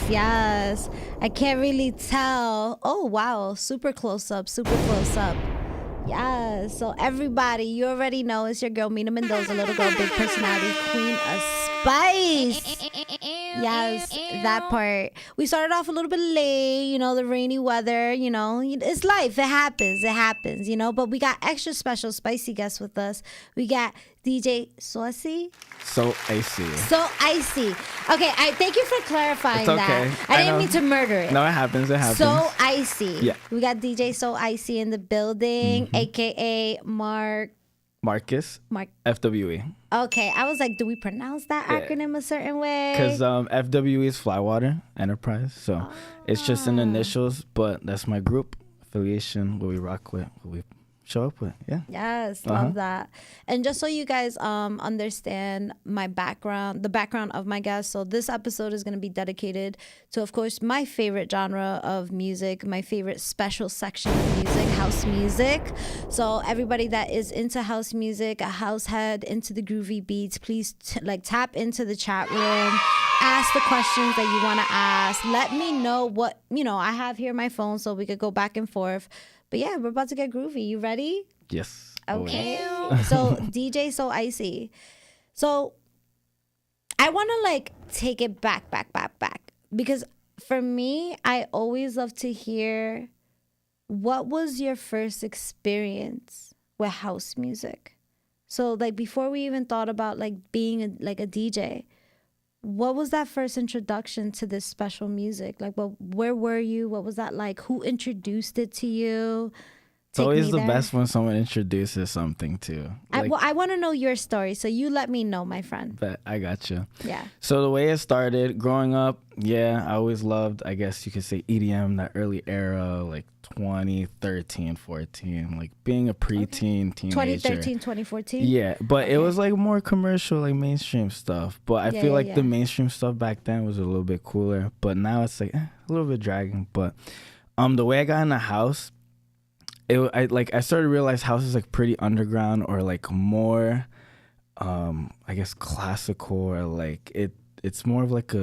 Yes. I can't really tell. Oh, wow. Super close up. Super close up. Yes. So everybody, you already know it's your girl, Mina Mendoza, little girl, big personality, Queeeeen of Spice. Yes, that part. We started off a little bit late, you know, the rainy weather, you know, it's life. It happens, you know, but we got extra special spicy guests with us. We got DJ Soicy. So icy. So icy. Okay, I thank you for clarifying it's okay. that. I didn't mean to murder it. No, it happens. So icy. Yeah. We got DJ So Icy in the building, aka Marcus.fwe. Okay, I was like, do we pronounce that acronym a certain way? Because FWE is Flywater Enterprise, so it's just in initials, but that's my group affiliation, what we rock with, what we show up with. Yeah. Yes, love that. And just so you guys understand my background, the background of my guests, so this episode is going to be dedicated to, of course, my favorite genre of music, my favorite special section of music, house music. So everybody that is into house music, a house head, into the groovy beats, please tap into the chat room, ask the questions that you want to ask. Let me know what, you know, I have here my phone so we could go back and forth. But yeah, we're about to get groovy. You ready? Yes. Okay. So DJ So Icy. So I want to take it back. Because for me, I always love to hear, what was your first experience with house music? So before we even thought about being a DJ, what was that first introduction to this special music? Where were you? What was that like? Who introduced it to you? It's always the best when someone introduces something to. I want to know your story, so you let me know, my friend. But I got you. Yeah. So the way it started, growing up, I always loved, I guess you could say, EDM, that early era, 2013, 14, being a preteen, teenager. 2013, 2014? Yeah, but it was more commercial, mainstream stuff. But I feel the mainstream stuff back then was a little bit cooler. But now it's a little bit dragging. But the way I got in the house, I started to realize house is pretty underground, or more I guess classical, or it's more of it's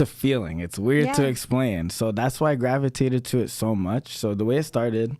a feeling. It's weird to explain. So that's why I gravitated to it so much. So the way it started,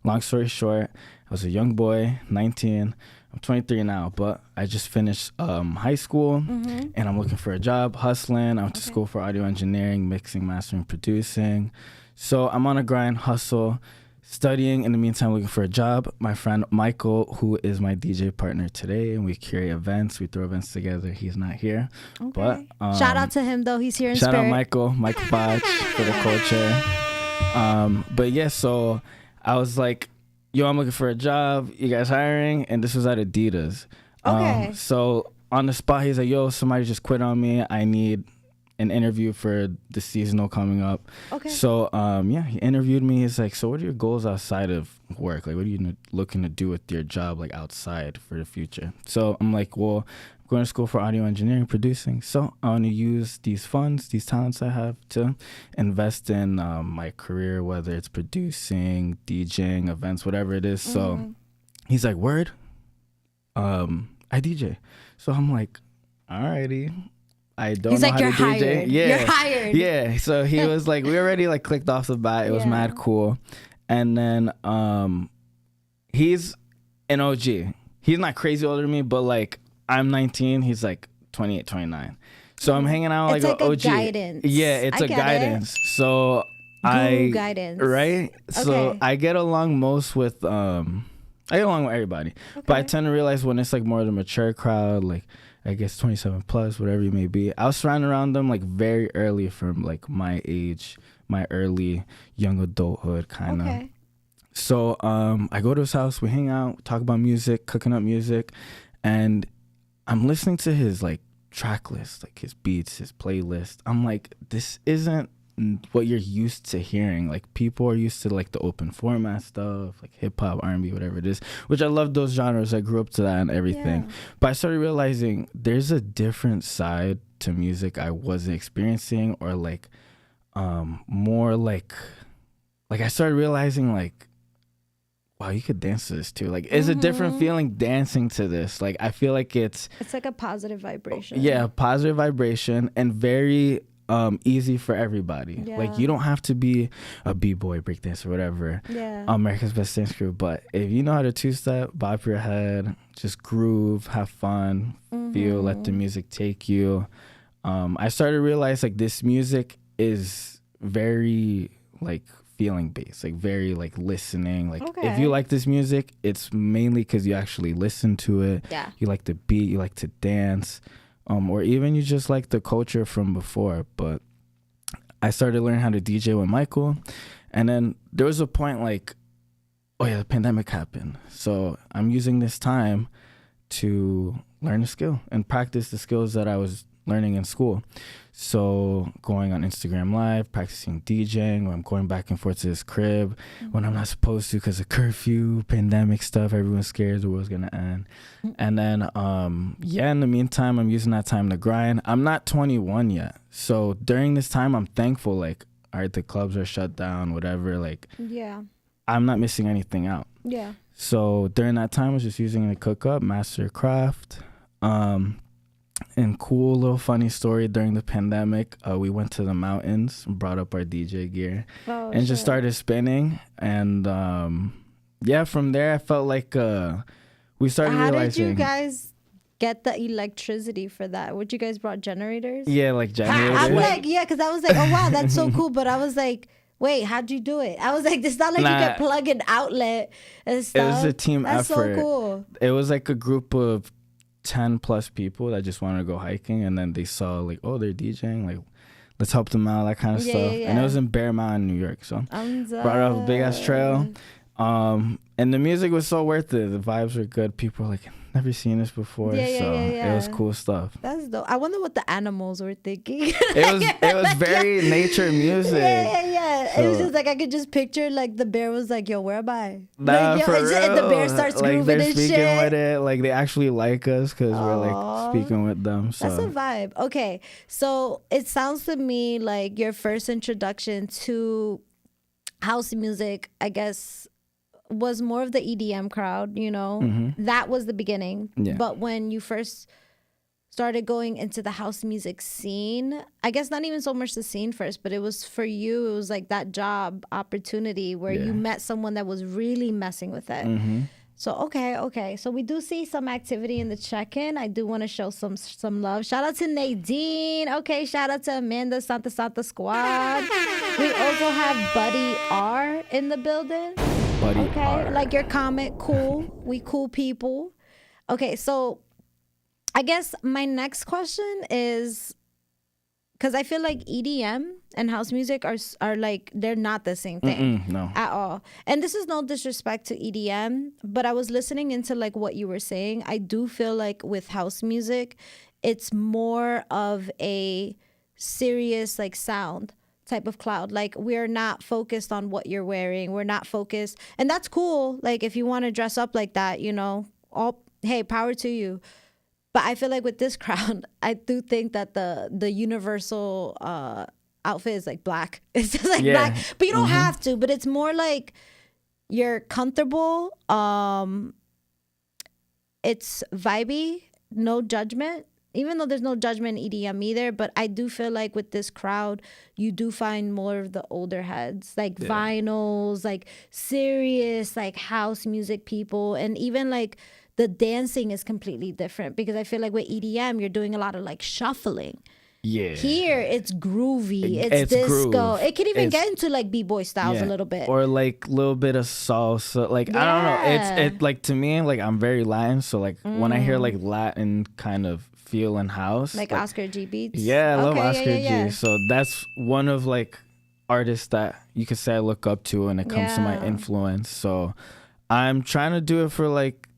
long story short, I was a young boy, 19. I'm 23 now, but I just finished high school, and I'm looking for a job, hustling. I went to school for audio engineering, mixing, mastering, producing. So I'm on a grind, hustle, studying. In the meantime, looking for a job. My friend Michael, who is my DJ partner today, and we curate events. We throw events together. He's not here, but shout out to him though. He's here in shout spirit. Out Michael Botch for the culture. But yeah, so I was like, yo, I'm looking for a job. You guys hiring? And this was at Adidas. Okay. So on the spot, he's like, yo, somebody just quit on me. I need an interview for the seasonal coming up. Okay. So he interviewed me. He's like, so what are your goals outside of work? What are you looking to do with your job outside for the future? So I'm like, well, I'm going to school for audio engineering, producing. So I want to use these funds, these talents I have, to invest in my career, whether it's producing, DJing, events, whatever it is. So he's like, word? I DJ. So I'm like, alrighty. I don't know how to DJ. Hired. Yeah. You're hired. Yeah. So he was like, we already clicked off the bat. It was mad cool. And then he's an OG. He's not crazy older than me, but I'm 19. He's 28, 29. So I'm hanging out it's an OG. Guidance. Yeah, it's a guidance. So guidance. Right? Okay. So I get along most with I get along with everybody. Okay. But I tend to realize when it's more of the mature crowd, I guess 27 plus, whatever you may be, I was surrounded around them very early, from my age, my early young adulthood kind of. Okay. So I go to his house, we hang out, talk about music, cooking up music, and I'm listening to his track list, like his beats, his playlist. I'm like, this isn't what you're used to hearing. Like, people are used to like the open format stuff, like hip hop, R&B, whatever it is, which I love those genres. I grew up to that and everything. But I started realizing there's a different side to music I wasn't experiencing, or like more like I started realizing like, wow, you could dance to this too. Like, it's a different feeling dancing to this. Like, I feel like it's like a positive vibration. Yeah, positive vibration, and very easy for everybody. Like, you don't have to be a b-boy, breakdancer, whatever. America's Best Dance Crew. But if you know how to two-step, bop your head, just groove, have fun, feel, let the music take you. I started to realize like this music is very like feeling based, like very like listening. Like, if you like this music, it's mainly because you actually listen to it. You like the beat, you like to dance, or even you just like the culture from before. But I started learning how to DJ with Michael, and then there was a point like, oh yeah, the pandemic happened, so I'm using this time to learn a skill and practice the skills that I was learning in school. So going on Instagram Live, practicing DJing, I'm going back and forth to this crib when I'm not supposed to because of curfew, pandemic stuff. Everyone's scared the world's gonna end. And then in the meantime, I'm using that time to grind. I'm not 21 yet, so during this time I'm thankful, like, all right, the clubs are shut down, whatever, like, I'm not missing anything out. So during that time I was just using it to cook up, master craft. And cool little funny story, during the pandemic, we went to the mountains and brought up our DJ gear and just started spinning. And from there I felt like we started realizing. How did you guys get the electricity for that? Would you guys brought generators? Yeah, like generators. I'm like, because I was like, oh wow, that's so cool. But I was like, wait, how'd you do it? I was like, it's not like you can plug an outlet and stuff. It was a team effort. That's so cool. It was like a group of 10 plus people that just wanted to go hiking, and then they saw like, oh, they're DJing, like, let's help them out, that kind of stuff. And it was in Bear Mountain, New York, so brought up a big ass trail. And the music was so worth it. The vibes were good. People were like, never seen this before. It was cool stuff. That's dope. I wonder what the animals were thinking. It was very nature music. So, it was just like, I could just picture like the bear was like, yo, where am I? Nah, like, for real. And the bear starts like, grooving and shit. They're speaking with it. Like, they actually like us because we're like speaking with them. So that's a vibe. Okay, so it sounds to me like your first introduction to house music, I guess, was more of the EDM crowd, you know. That was the beginning. But when you first started going into the house music scene, I guess not even so much the scene first, but it was for you, it was like that job opportunity where you met someone that was really messing with it. So okay, so we do see some activity in the check-in. I do want to show some love. Shout out to Nadine. Okay, shout out to Amanda Santa Squad. We also have Buddy R in the building. Buddy R. Like your comment, cool. We cool people. Okay, so I guess my next question is, because I feel like EDM and house music are like, they're not the same thing. No. At all. And this is no disrespect to EDM, but I was listening into like what you were saying. I do feel like with house music, it's more of a serious like sound type of cloud. Like, we're not focused on what you're wearing. We're not focused. And that's cool. Like, if you want to dress up like that, you know, hey, power to you. But I feel like with this crowd, I do think that the universal outfit is like black. It's just like black, but you don't have to. But it's more like you're comfortable. It's vibey, no judgment. Even though there's no judgment in EDM either, but I do feel like with this crowd, you do find more of the older heads, like vinyls, like serious, like house music people, and even like the dancing is completely different, because I feel like with EDM, you're doing a lot of like shuffling. Here, it's groovy. It's disco. Groove. It can even get into like b-boy styles a little bit, or like a little bit of salsa. Like I don't know. It's like, to me, like, I'm very Latin, so like when I hear like Latin kind of feel in house, like Oscar G beats. I love Oscar G. So that's one of like artists that you could say I look up to when it comes to my influence. So I'm trying to do it for like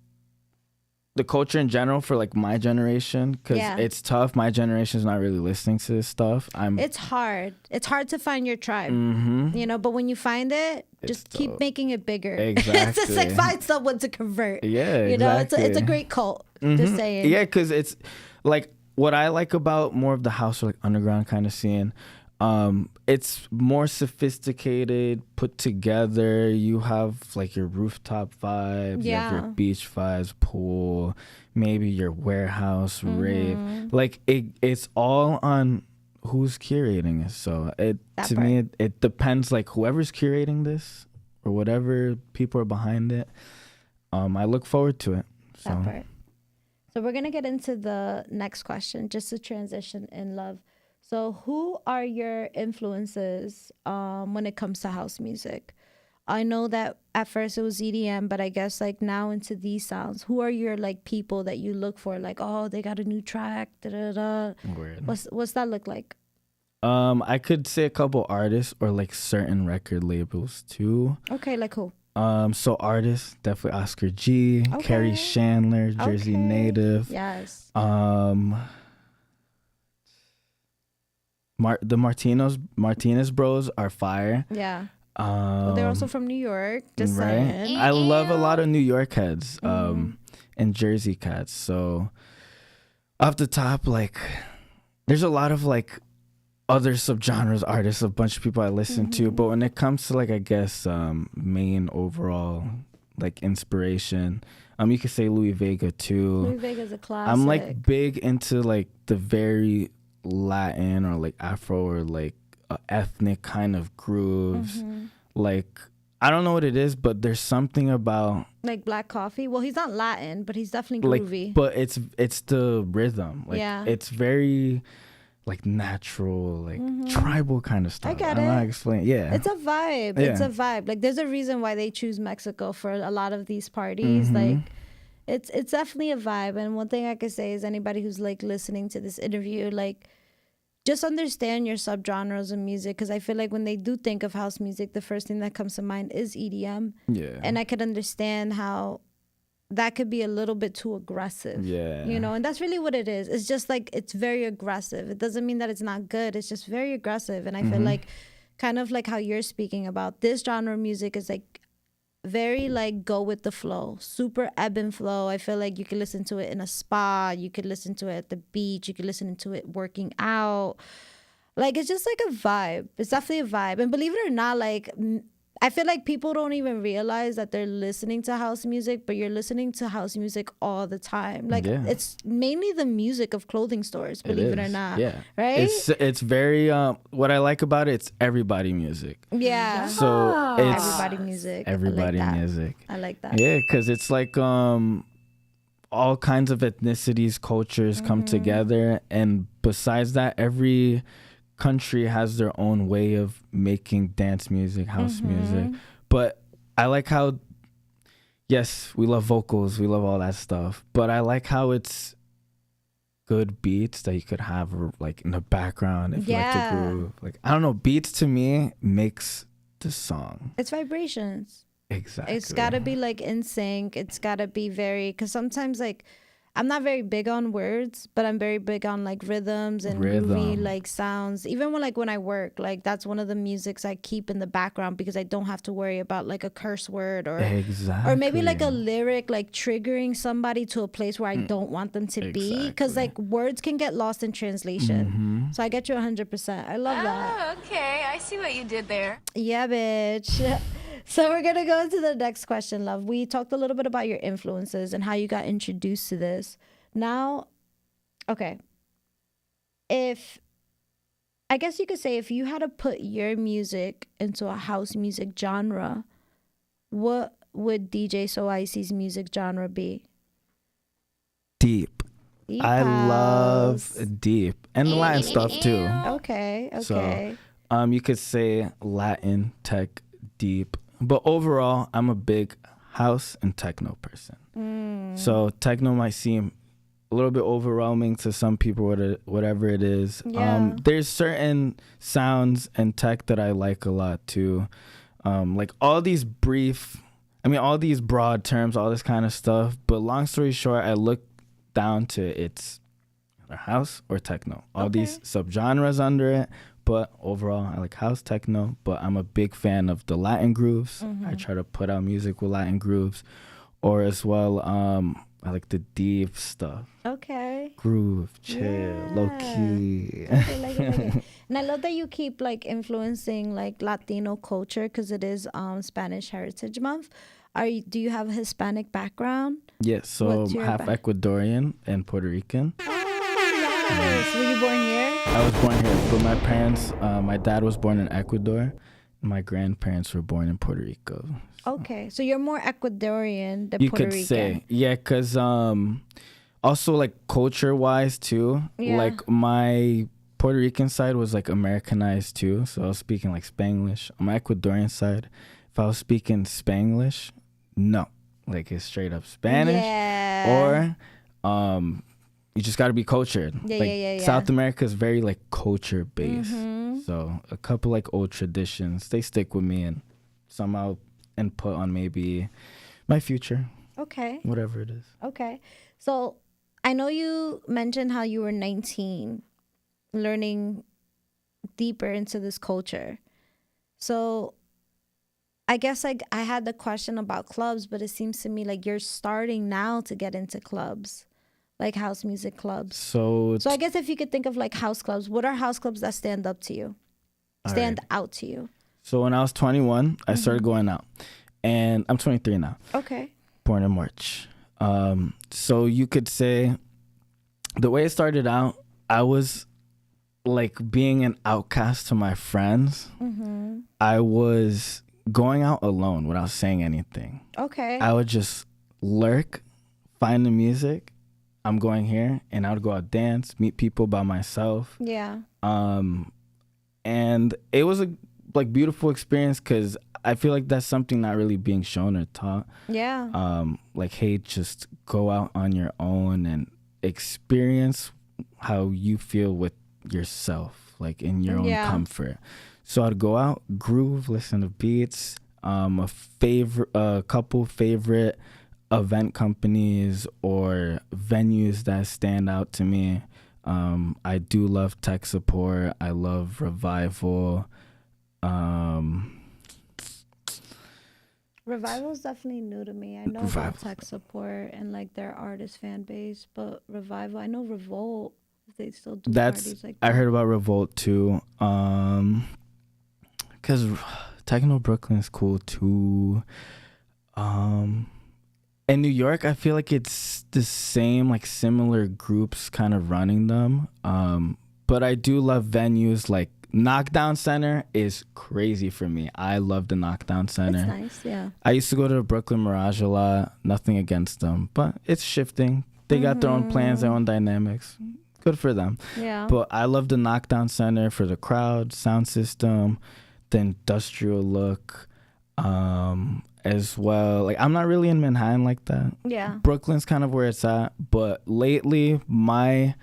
the culture in general for like my generation, because it's tough. My generation's not really listening to this stuff. It's hard to find your tribe, you know, but when you find it, just keep making it bigger. Exactly. It's just like find someone to convert. Yeah, you know, it's a great cult. Just saying. Yeah, because it's like what I like about more of the house or like underground kind of scene. It's more sophisticated, put together. You have like your rooftop vibes, you have your beach vibes, pool, maybe your warehouse rave. Like it's all on who's curating it. So me it depends, like whoever's curating this or whatever people are behind it. I look forward to it. So. That part. So we're gonna get into the next question, just to transition in love. So who are your influences when it comes to house music? I know that at first it was EDM, but I guess like now into these sounds. Who are your like people that you look for? Like, oh, they got a new track. Da, da, da. Weird. What's that look like? I could say a couple artists or like certain record labels too. Okay, like who? So artists, definitely Oscar G, Carrie Chandler, Jersey native. Yes. The Martinez bros are fire. Yeah. Well, they're also from New York. Just right. saying. I love a lot of New York heads, and Jersey cats. So off the top, like, there's a lot of like other subgenres artists, a bunch of people I listen to. But when it comes to like, I guess, main overall like inspiration, you could say Louis Vega too. Louis Vega's a classic. I'm like big into like the very Latin or like Afro or like ethnic kind of grooves. Like, I don't know what it is, but there's something about like Black Coffee. Well, he's not Latin, but he's definitely groovy. Like, but it's the rhythm. Like, it's very like natural, like tribal kind of stuff. I get it. it. I explain. Yeah, it's a vibe. It's a vibe. Like, there's a reason why they choose Mexico for a lot of these parties. Like, it's definitely a vibe. And one thing I could say is anybody who's like listening to this interview, like, just understand your subgenres of music, because I feel like when they do think of house music, the first thing that comes to mind is EDM. Yeah. And I could understand how that could be a little bit too aggressive. Yeah. You know, and that's really what it is. It's just like, it's very aggressive. It doesn't mean that it's not good. It's just very aggressive. And I feel like kind of like how you're speaking about this genre of music is like very like go with the flow, super ebb and flow. I feel like you could listen to it in a spa, you could listen to it at the beach, you could listen to it working out. Like, it's just like a vibe. It's definitely a vibe. And believe it or not, like, I feel like people don't even realize that they're listening to house music, but you're listening to house music all the time. Like, it's mainly the music of clothing stores, believe it or not. Yeah. Right? It's very, what I like about it, it's everybody music. Yeah. So it's everybody music. Everybody music. I like that. Yeah, because it's like all kinds of ethnicities, cultures come together. And besides that, every country has their own way of making dance music, house music. But I like how, yes, we love vocals, we love all that stuff, but I like how it's good beats that you could have like in the background if you like to groove. Like, I don't know, beats to me makes the song. It's vibrations. Exactly. It's gotta be like in sync. It's gotta be very, because sometimes like I'm not very big on words, but I'm very big on like rhythms and groovy like sounds. Even when I work, like that's one of the musics I keep in the background, because I don't have to worry about like a curse word or maybe like a lyric like triggering somebody to a place where I don't want them to be, because like words can get lost in translation. So I get you 100%. I love that. Okay, I see what you did there. Yeah, bitch. So we're going to go into the next question, love. We talked a little bit about your influences and how you got introduced to this. Now, okay. I guess you could say, if you had to put your music into a house music genre, what would DJ Soicy's music genre be? Deep. I love deep. And Latin stuff too. Okay. So, you could say Latin, tech, deep. But overall, I'm a big house and techno person. So techno might seem a little bit overwhelming to some people, whatever it is. There's certain sounds and tech that I like a lot too. Like all these brief, I mean, all these broad terms, all this kind of stuff. But long story short, I look down to it's house or techno. All these subgenres under it. But overall, I like house, techno. But I'm a big fan of the Latin grooves. I try to put out music with Latin grooves. Or as well, I like the deep stuff. Okay. Groove, chill, low key. Okay, like it. And I love that you keep like influencing like Latino culture because it is Spanish Heritage Month. Do you have a Hispanic background? Yes, so I'm half Ecuadorian and Puerto Rican. Oh, yes. Were you born here? I was born here, but my parents, my dad was born in Ecuador. And my grandparents were born in Puerto Rico. Okay, so you're more Ecuadorian than you Puerto could Rican. Say, yeah, because also like culture-wise too, like my Puerto Rican side was like Americanized too, so I was speaking like Spanglish. On my Ecuadorian side, if I was speaking Spanglish, no, like it's straight up Spanish, or you just got to be cultured. South America is very like culture based, so a couple like old traditions they stick with me and somehow input on maybe my future. Okay. Whatever it is. Okay. So I know you mentioned how you were 19 learning deeper into this culture. So I guess like I had the question about clubs, but it seems to me like you're starting now to get into clubs, like house music clubs. So I guess if you could think of like house clubs, what are house clubs that stand up to you? Stand out to you? So when I was 21, I started going out. And I'm 23 now. Okay. Born in March. So you could say the way it started out, I was like being an outcast to my friends. I was going out alone without saying anything. Okay. I would just lurk, find the music. I'm going here. And I would go out dance, meet people by myself. Yeah. And it was a like beautiful experience because I feel like that's something not really being shown or taught. Yeah. Like, hey, just go out on your own and experience how you feel with yourself, like in your own comfort. So I'd go out, groove, listen to beats. A couple favorite event companies or venues that stand out to me. I do love Tech Support. I love Revival. Revival is definitely new to me. I know about Tech Support and like their artist fan base, but Revival, I know Revolt, they still do parties like that. I heard about Revolt too. Because Techno Brooklyn is cool too. In New York, I feel like it's the same, like similar groups kind of running them. But I do love venues like Knockdown Center is crazy for me. I love the Knockdown Center. It's nice, yeah. I used to go to the Brooklyn Mirage a lot. Nothing against them, but it's shifting. They got their own plans, their own dynamics. Good for them. Yeah. But I love the Knockdown Center for the crowd, sound system, the industrial look, as well. Like, I'm not really in Manhattan like that. Yeah. Brooklyn's kind of where it's at. But lately, my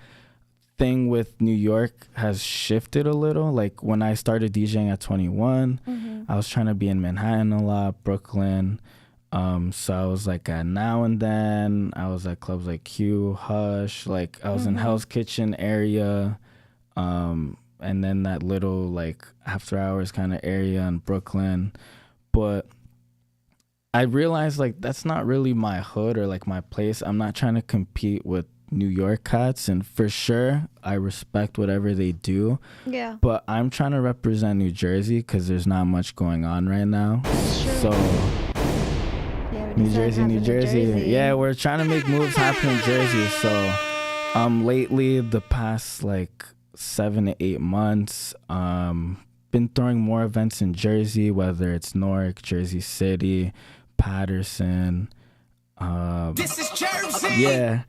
thing with New York has shifted a little. Like when I started DJing at 21, I was trying to be in Manhattan a lot, Brooklyn. So I was like at Now and Then. I was at clubs like Q, Hush. Like I was in Hell's Kitchen area. And then that little like after hours kind of area in Brooklyn. But I realized like that's not really my hood or like my place. I'm not trying to compete with New York cats, and for sure I respect whatever they do. Yeah. But I'm trying to represent New Jersey because there's not much going on right now. So New Jersey. Yeah, we're trying to make moves happen in Jersey. So lately, the past like 7 to 8 months, been throwing more events in Jersey, whether it's Newark, Jersey City, Patterson. This is Jersey. Yeah.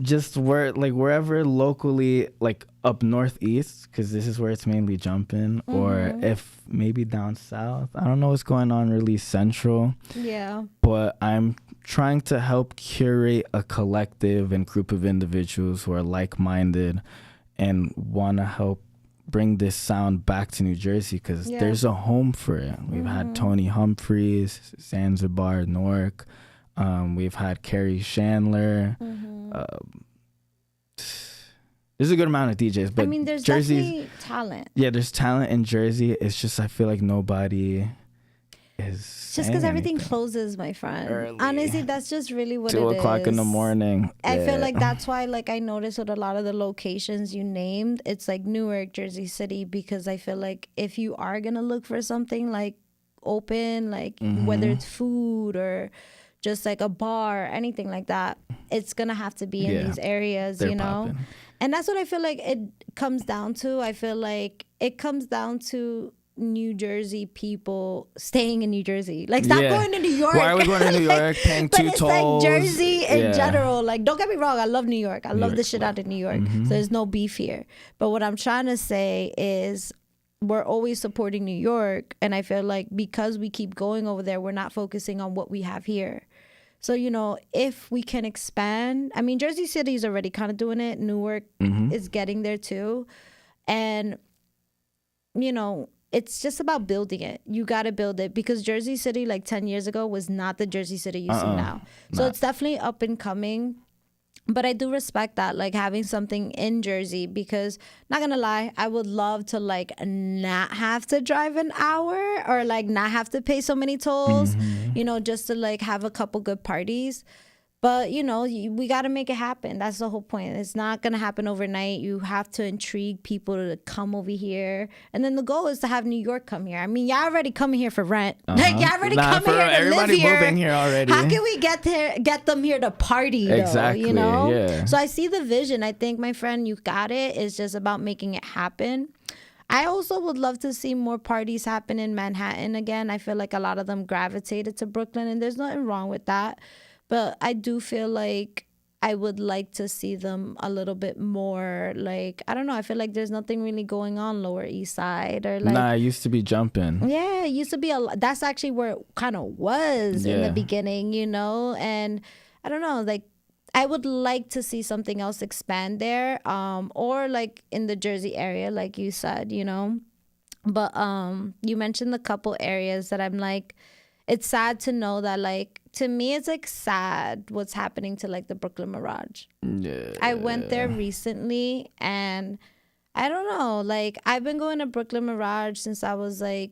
Just wherever locally, like up northeast, because this is where it's mainly jumping, or if maybe down south. I don't know what's going on really central. Yeah. But I'm trying to help curate a collective and group of individuals who are like-minded and want to help bring this sound back to New Jersey because there's a home for it. We've had Tony Humphries, Zanzibar, Newark. We've had Carrie Chandler. There's a good amount of DJs, but I mean, there's definitely talent. Yeah, there's talent in Jersey. It's just I feel like nobody is just because everything closes, my friend. Early. Honestly, that's just really what 2 o'clock in the morning. I feel like that's why, like, I noticed with a lot of the locations you named, it's like Newark, Jersey City, because I feel like if you are gonna look for something like open, like whether it's food or just like a bar, anything like that, it's gonna have to be in these areas. They're popping. And that's what I feel like it comes down to. I feel like it comes down to New Jersey people staying in New Jersey. Like, stop going to New York. Why are we going to New York? Paying but 2 it's tolls. Like Jersey in general. Like, don't get me wrong. I love New York. I love the shit out of New York. So there's no beef here. But what I'm trying to say is we're always supporting New York. And I feel like because we keep going over there, we're not focusing on what we have here. So, you know, if we can expand, I mean, Jersey City is already kind of doing it. Newark is getting there too. And, you know, it's just about building it. You got to build it because Jersey City, like 10 years ago, was not the Jersey City you see now. So it's definitely up and coming. But I do respect that, like having something in Jersey, because not gonna lie, I would love to like not have to drive an hour or like not have to pay so many tolls, you know, just to like have a couple good parties. But, you know, we got to make it happen. That's the whole point. It's not going to happen overnight. You have to intrigue people to come over here. And then the goal is to have New York come here. I mean, y'all already coming here for rent. Like, y'all already coming here to everybody live here. Moving here already. How can we get them here to party, though? Exactly, you know? Yeah. So I see the vision. I think, my friend, you got it. It's just about making it happen. I also would love to see more parties happen in Manhattan again. I feel like a lot of them gravitated to Brooklyn, and there's nothing wrong with that. But I do feel like I would like to see them a little bit more, like, I don't know. I feel like there's nothing really going on Lower East Side or like. Nah, it used to be jumping. Yeah, it used to be that's actually where it kind of was in the beginning, you know? And I don't know, like, I would like to see something else expand there, or like in the Jersey area, like you said, you know? But you mentioned a couple areas that I'm like, it's sad to know that, like, to me, it's like sad what's happening to like the Brooklyn Mirage. Yeah. I went there recently and I don't know, like, I've been going to Brooklyn Mirage since I was like,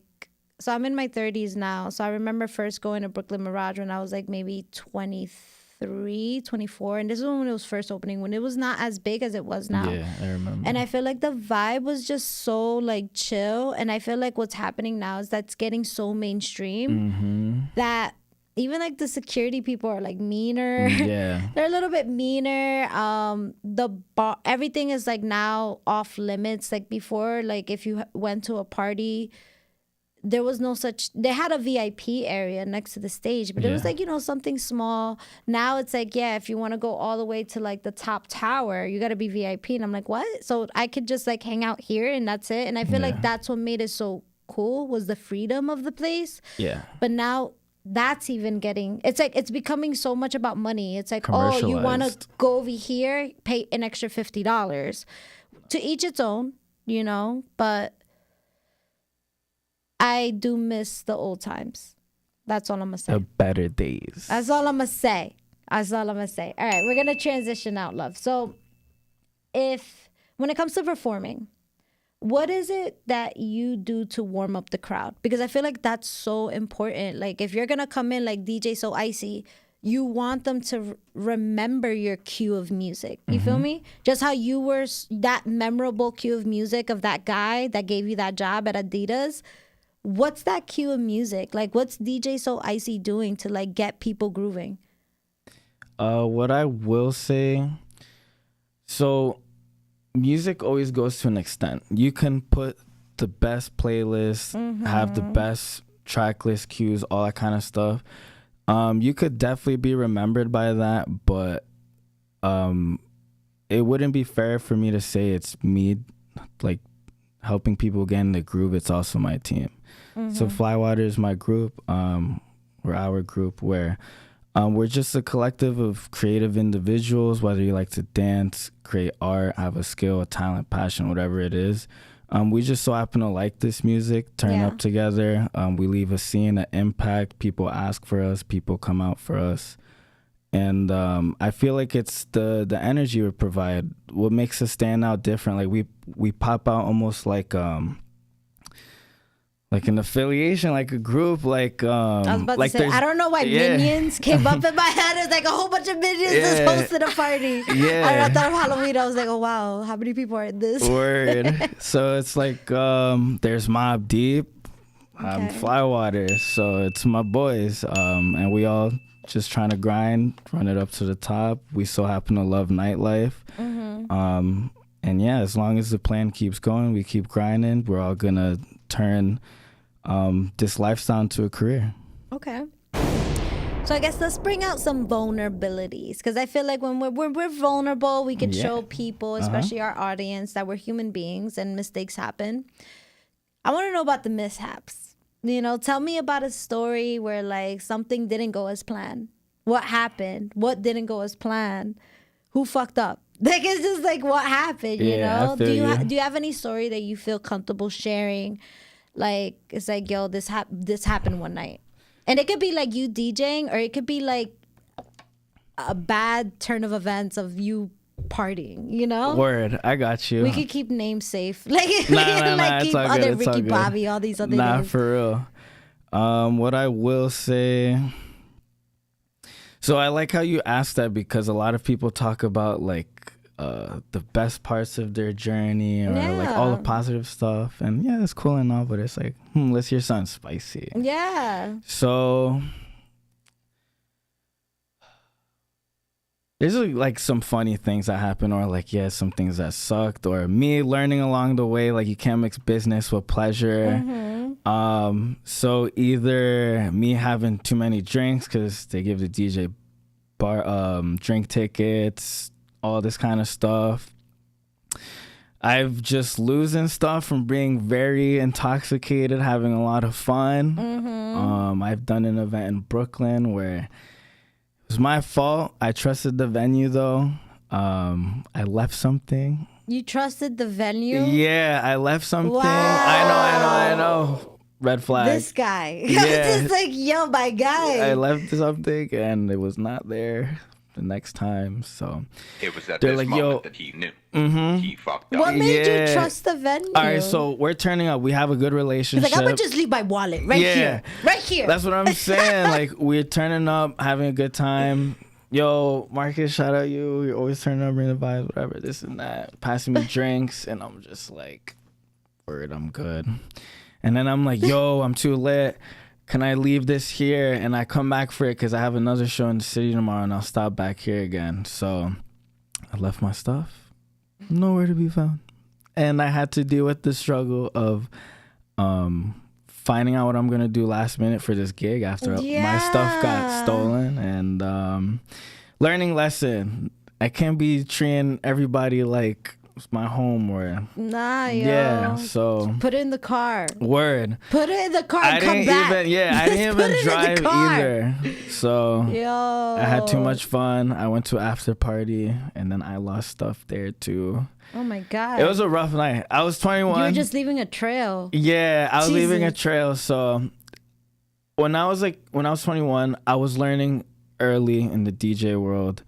so I'm in my 30s now. So I remember first going to Brooklyn Mirage when I was like maybe 23, 24. And this was when it was first opening, when it was not as big as it was now. Yeah, I remember. And I feel like the vibe was just so like chill. And I feel like what's happening now is that's getting so mainstream that even like the security people are like meaner. Yeah. They're a little bit meaner. The bar, everything is like now off limits. Like before, like if you went to a party, there was no such, they had a VIP area next to the stage, but it was like, you know, something small. Now it's like, yeah, if you want to go all the way to like the top tower, you got to be VIP. And I'm like, what? So I could just like hang out here and that's it. And I feel like that's what made it so cool, was the freedom of the place. Yeah. But now that's even getting, it's like, it's becoming so much about money. It's like, oh, you want to go over here, pay an extra $50. To each its own, you know, but I do miss the old times. That's all I'm going to say. The better days. That's all I'm going to say. That's all I'm going to say. All right, we're going to transition out, love. So when it comes to performing, what is it that you do to warm up the crowd? Because I feel like that's so important. Like if you're going to come in like DJ Soicy, you want them to remember your cue of music. You feel me? Just how you were that memorable cue of music of that guy that gave you that job at Adidas. What's that cue of music? Like what's DJ Soicy doing to like get people grooving? What I will say, so music always goes to an extent. You can put the best playlist, have the best track list, cues, all that kind of stuff. You could definitely be remembered by that, but it wouldn't be fair for me to say it's me like helping people get in the groove. It's also my team. So Flywater is my group, or our group, where we're just a collective of creative individuals, whether you like to dance, create art, have a skill, a talent, passion, whatever it is. We just so happen to like this music, turn up together. We leave a scene, an impact. People ask for us. People come out for us. And I feel like it's the energy we provide what makes us stand out different. Like we pop out almost like an affiliation, like a group, like I was about like to say, I don't know why Minions came up in my head. It's like a whole bunch of Minions just hosted a party. Yeah. I thought of Halloween. I was like, oh wow, how many people are in this? Word. So it's like there's Mob Deep, Flywater. So it's my boys, and we all just trying to grind, run it up to the top. We so happen to love nightlife. And yeah, as long as the plan keeps going, we keep grinding, we're all gonna turn this lifestyle into a career. Okay. So I guess let's bring out some vulnerabilities, because I feel like when we're vulnerable, we could show people, especially our audience, that we're human beings and mistakes happen. I want to know about the mishaps. You know, tell me about a story where like something didn't go as planned. What happened? What didn't go as planned? Who fucked up? Like, it's just like, what happened, you know? Do you have any story that you feel comfortable sharing? Like, it's like, yo, this happened one night. And it could be like you DJing, or it could be like a bad turn of events of you partying, you know? Word, I got you. We could keep names safe. Like, nah, keep other Ricky Bobby, all these other names. For real. What I will say... So I like how you asked that, because a lot of people talk about like the best parts of their journey, or like all the positive stuff, and yeah, it's cool and all, but it's like, let's hear something spicy. Yeah. So there's like some funny things that happen, or like some things that sucked, or me learning along the way, like you can't mix business with pleasure. So either me having too many drinks because they give the DJ drink tickets, all this kind of stuff. I've just losing stuff from being very intoxicated, having a lot of fun. I've done an event in Brooklyn where it was my fault. I trusted the venue though. I left something. You trusted the venue? Yeah, I left something. Wow. I know. Red flag. This guy. Yeah. It's just like, yo, my guy. I left something and it was not there the next time. So it was at this moment that he knew. He fucked up. What made you trust the venue? All right, so we're turning up. We have a good relationship. He's like, I'm gonna just leave my wallet right here. Right here. That's what I'm saying. Like, we're turning up, having a good time. Yo, Marcus, shout out you. You're always turning up, bringing the vibes, whatever, this and that. Passing me drinks, and I'm just like, word, I'm good. And then I'm like, yo, I'm too lit. Can I leave this here? And I come back for it because I have another show in the city tomorrow, and I'll stop back here again. So I left my stuff. Nowhere to be found. And I had to deal with the struggle of finding out what I'm going to do last minute for this gig after my stuff got stolen. And learning lesson. I can't be treating everybody like it's my home, or so put it in the car. Word. Put it in the car and come back. I didn't even drive either. So I had too much fun. I went to an after party, and then I lost stuff there too. Oh my God. It was a rough night. I was 21. You were just leaving a trail. Yeah, I was leaving a trail. So when I was 21, I was learning early in the DJ world.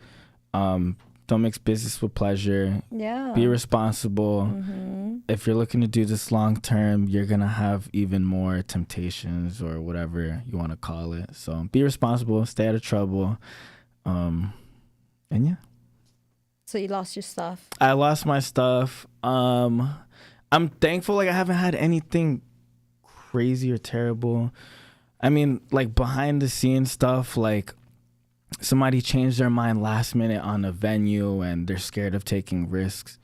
Don't mix business with pleasure. Yeah. Be responsible. If you're looking to do this long term, you're going to have even more temptations, or whatever you want to call it. So be responsible, stay out of trouble. And yeah. So you lost your stuff. I lost my stuff. I'm thankful like I haven't had anything crazy or terrible. I mean, like behind the scenes stuff, like somebody changed their mind last minute on a venue and they're scared of taking risks.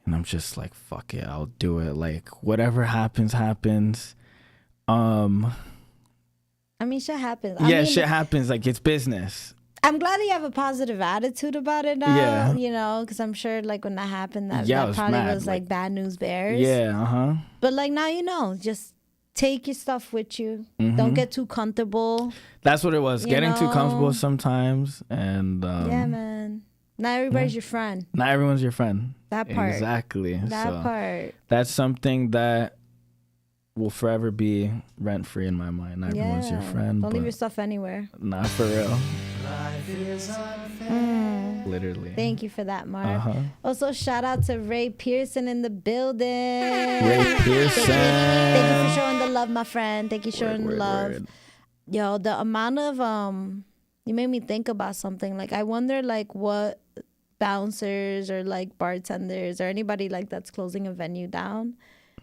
And I'm just like, fuck it, I'll do it. Like, whatever happens, happens. I mean, shit happens. Shit happens. Like, it's business. I'm glad you have a positive attitude about it now, you know, because I'm sure, like, when that happened, that probably was, like, bad news bears. Yeah, But, like, now you know, just take your stuff with you. Don't get too comfortable. That's what it was. Getting too comfortable sometimes. And yeah, man. Not everybody's your friend. Not everyone's your friend. That part. Exactly. That part. That's something that will forever be rent free in my mind. Not everyone's your friend. Don't leave your stuff anywhere. Not for real. Literally. Thank you for that, Mark. Also, shout out to Ray Pearson in the building. Ray Pearson. Thank you for showing the love, my friend. Thank you for showing the love. Yo, the amount of you made me think about something. Like, I wonder, like, what bouncers or like bartenders or anybody like that's closing a venue down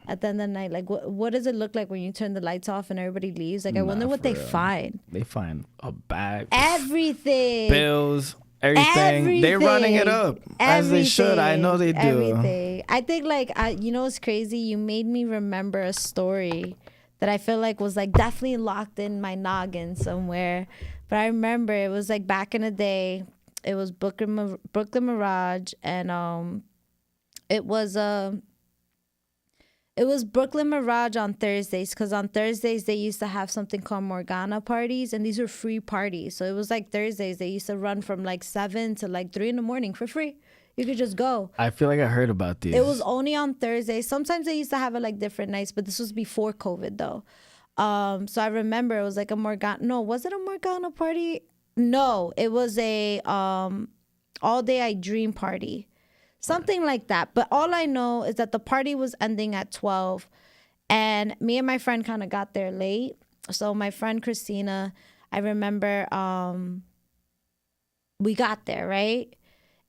at the end of the night, like what does it look like when you turn the lights off and everybody leaves? Like, I wonder what they find. They find a bag, everything, bills, everything. They're running it up as they should. I know they do. Everything. I think, like, you know what's crazy? You made me remember a story that I feel like was like definitely locked in my noggin somewhere. But I remember it was like back in the day. It was Brooklyn Mirage, and it was Brooklyn Mirage on Thursdays, because on Thursdays they used to have something called Morgana parties, and these were free parties. So it was like Thursdays they used to run from like 7 to like 3 in the morning for free. You could just go. I feel like I heard about these. It was only on Thursdays. Sometimes they used to have it like different nights, but this was before COVID though. So I remember it was like a Morgana. No, was it a Morgana party? No, it was a all day I dream party. Something like that. But all I know is that the party was ending at 12, and me and my friend kind of got there late. So my friend Christina, I remember we got there, right?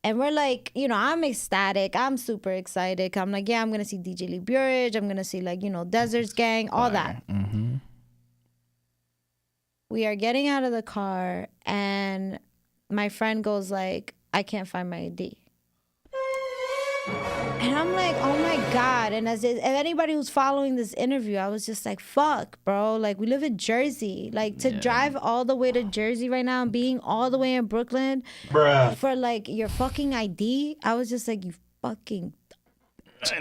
And we're like, you know, I'm ecstatic. I'm super excited. I'm like, yeah, I'm going to see DJ Lee Burridge. I'm going to see, like, you know, Deserts Gang, all that. Mm-hmm. We are getting out of the car, and my friend goes like, I can't find my ID. And I'm like, oh my God. And as anybody who's following this interview, I was just like, fuck, bro. Like, we live in Jersey. Like, to drive all the way to Jersey right now and being all the way in Brooklyn for like your fucking ID, I was just like, you fucking.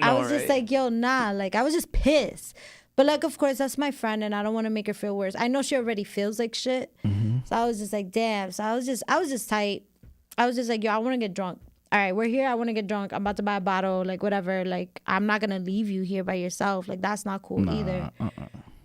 I was just like, yo, nah. Like, I was just pissed. But like, of course, that's my friend, and I don't want to make her feel worse. I know she already feels like shit. Mm-hmm. So I was just like, damn. So I was just tight. I was just like, yo, I want to get drunk. All right, we're here. I want to get drunk. I'm about to buy a bottle, like whatever. Like, I'm not going to leave you here by yourself. Like, that's not cool either.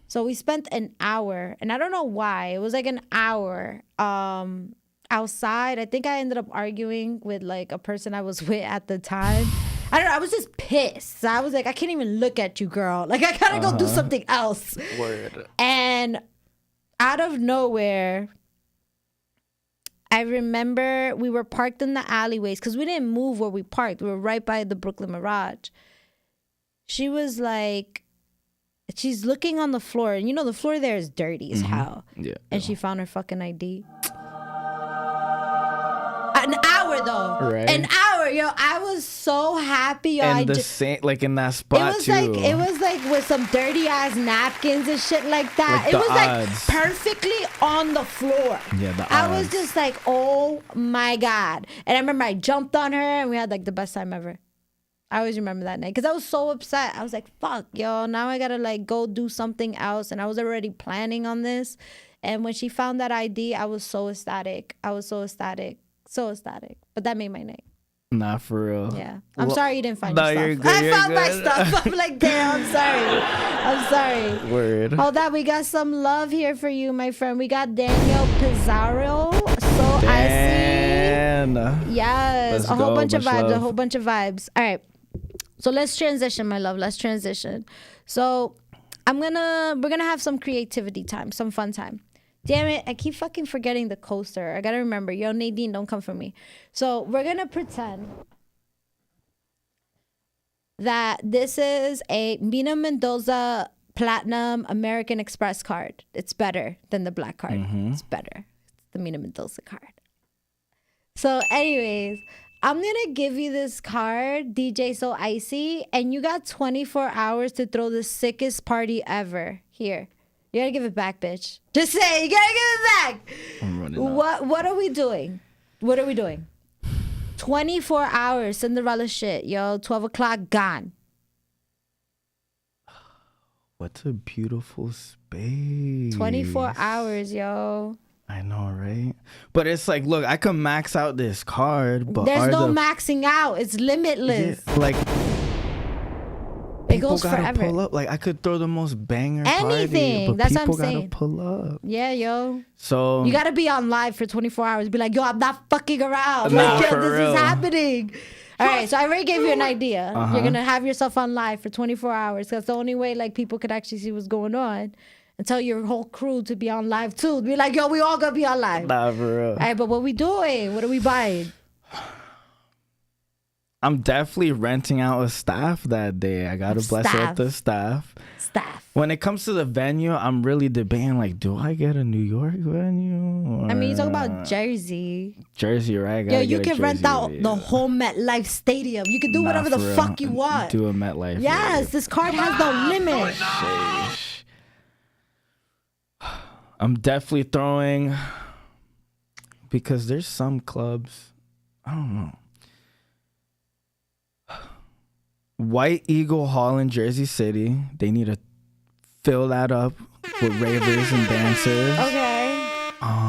So we spent an hour, and I don't know why. It was like an hour outside. I think I ended up arguing with like a person I was with at the time. I don't know. I was just pissed. So I was like, I can't even look at you, girl. Like, I gotta go do something else. Word. And out of nowhere, I remember we were parked in the alleyways because we didn't move where we parked. We were right by the Brooklyn Mirage. She was like, she's looking on the floor, and you know the floor there is dirty as hell. Yeah. And she found her fucking ID. An hour though. Right. An hour, yo. I was so happy, yo. And same, like in that spot too. It was like with some dirty ass napkins and shit like that. Like it was like perfectly on the floor. Yeah, I was just like, oh my God. And I remember I jumped on her, and we had like the best time ever. I always remember that night because I was so upset. I was like, fuck, yo, now I gotta like go do something else. And I was already planning on this. And when she found that ID, I was so ecstatic. So ecstatic. But that made my night. Nah, for real. Yeah. I'm sorry you didn't find your stuff. You're good, I found my stuff. I'm like, damn, I'm sorry. Word. Hold on, we got some love here for you, my friend. We got Daniel Pizarro. So I see. Yes. A whole bunch of vibes. All right. So let's transition, my love. Let's transition. So we're gonna have some creativity time, some fun time. Damn it, I keep fucking forgetting the coaster. I gotta remember. Yo, Nadine, don't come for me. So we're gonna pretend that this is a Mina Mendoza Platinum American Express card. It's better than the black card. Mm-hmm. It's better. It's the Mina Mendoza card. So anyways, I'm gonna give you this card, DJ Soicy, and you got 24 hours to throw the sickest party ever. Here. You gotta give it back, bitch. Just say, you gotta give it back. I'm running out. What are we doing? 24 hours, Cinderella shit, yo. 12 o'clock, gone. What a beautiful space. 24 hours, yo. I know, right? But it's like, look, I can max out this card, but there's no maxing out. It's limitless. Yeah, like, it goes forever. Pull up. Like, I could throw the most banger anything. Party, but that's people what I'm saying. gotta pull up. Yeah, yo. So you gotta be on live for 24 hours. Be like, yo, I'm not fucking around. Nah, like, yo, for this real. is happening. All right, so I already gave you an idea. Uh-huh. You're gonna have yourself on live for 24 hours. That's the only way like people could actually see what's going on. And tell your whole crew to be on live too. Be like, yo, we all gonna be on live. Nah, for real. All right, but what we doing? What are we buying? I'm definitely renting out a staff that day. I gotta bless it with the staff. When it comes to the venue, I'm really debating, like, do I get a New York venue? Or... I mean, you talk about Jersey. Jersey, right? Yo, you can rent out the whole MetLife Stadium. You can do whatever the fuck you want. Do a MetLife. Yes, this card has no limit. I'm definitely throwing, because there's some clubs, I don't know. White Eagle Hall in Jersey City. They need to fill that up with ravers and dancers. Okay.